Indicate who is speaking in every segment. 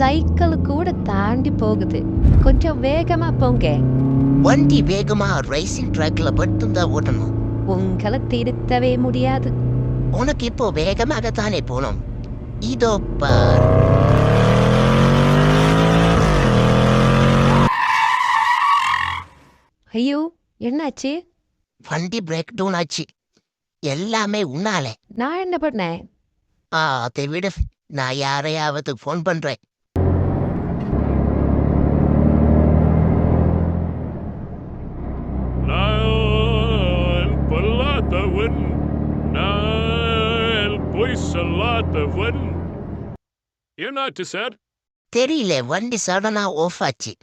Speaker 1: Cycle கூட தாண்டி போகுது. கொஞ்சம் வேகமா போங்க.
Speaker 2: வண்டி வேகமா ரேசிங் ட்ராக்ல மட்டும்தான் ஓட்டணும்.
Speaker 1: உங்களை திருத்தவே முடியாது.
Speaker 2: உனக்கு இப்போ வேகமாக தானே போகணும். இதோ பார்.
Speaker 1: ஐயோ, என்னாச்சு?
Speaker 2: வண்டி பிரேக் டவுன் ஆச்சு. எல்லாமே உன்னால.
Speaker 1: நான் என்ன பண்ணேன்?
Speaker 2: அதை விட நான் யாரையாவது ஃபோன் பண்றேன்.
Speaker 3: நான் பொல்லாதவன், நான் பொய் சொல்லாதவன். என்னாச்சு சார்?
Speaker 2: தெரியல, வண்டி சடனா ஆஃப் ஆச்சு.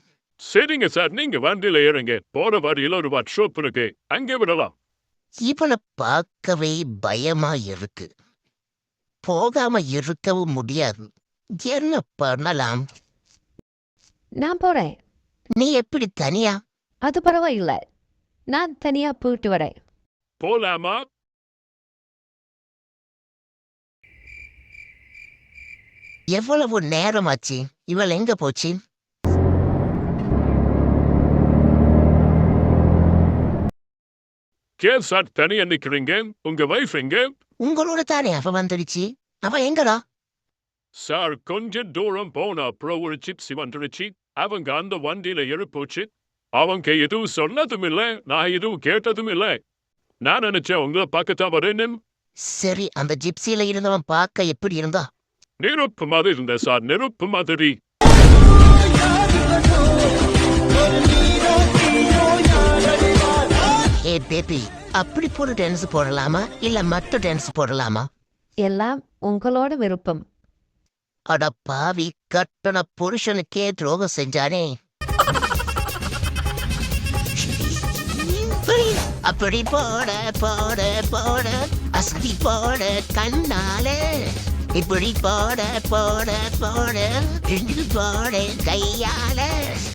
Speaker 3: சரிங்க சார், நீங்க வண்டியில ஏறுங்க. போற வழியில ஒரு ஒர்க் ஷாப் இருக்கு, அங்கே விடலாம்.
Speaker 2: இவனை பார்க்கவே பயமா இருக்கு. போகாம இருக்கவும் முடியாது. என்ன பண்ணலாம்?
Speaker 1: நான் போறேன்.
Speaker 2: நீ எப்படி தனியா?
Speaker 1: அது பரவாயில்ல, நான் தனியா போயிட்டு வரேன்.
Speaker 3: போலாமா?
Speaker 2: எவ்வளவு நேரம் ஆச்சு? இவள் எங்க போச்சு?
Speaker 3: ஏன் சார் தனியா நிக்கிறீங்க? உங்க வைஃப் எங்க?
Speaker 2: உங்களோட தானே அவ வந்துடுச்சு. அவ எங்கடா?
Speaker 3: சார் கொஞ்சம் தூரம் போன அப்புறம் ஒரு சிப்ஸி வந்துருச்சு. அவங்க அந்த வண்டியில போச்சு. அவங்க எதுவும் சொன்னதும் இல்லை, நான் எதுவும் கேட்டதும் இல்லை. நான் நினைச்சேன் உங்களை பார்க்கத்தான் வரேன்னு.
Speaker 2: சரி, அந்த ஜிப்சியில இருந்தவன் பார்க்க எப்படி இருந்தா?
Speaker 3: நெருப்பு மாதிரி இருந்த சார், நெருப்பு மாதிரி.
Speaker 2: ஏ பேபி, அப்படி போற டான்ஸ் போடலாமா இல்ல மற்ற டான்ஸ் போடலாமா?
Speaker 1: எல்லாம் உங்களோட விருப்பம்.
Speaker 2: அட பாவி, கட்டண புருஷனுக்கே துரோகம் செஞ்சானே. அப்படி போட போட போட அசதி போட கண்ணால, இப்படி போட போட போட போட கையால.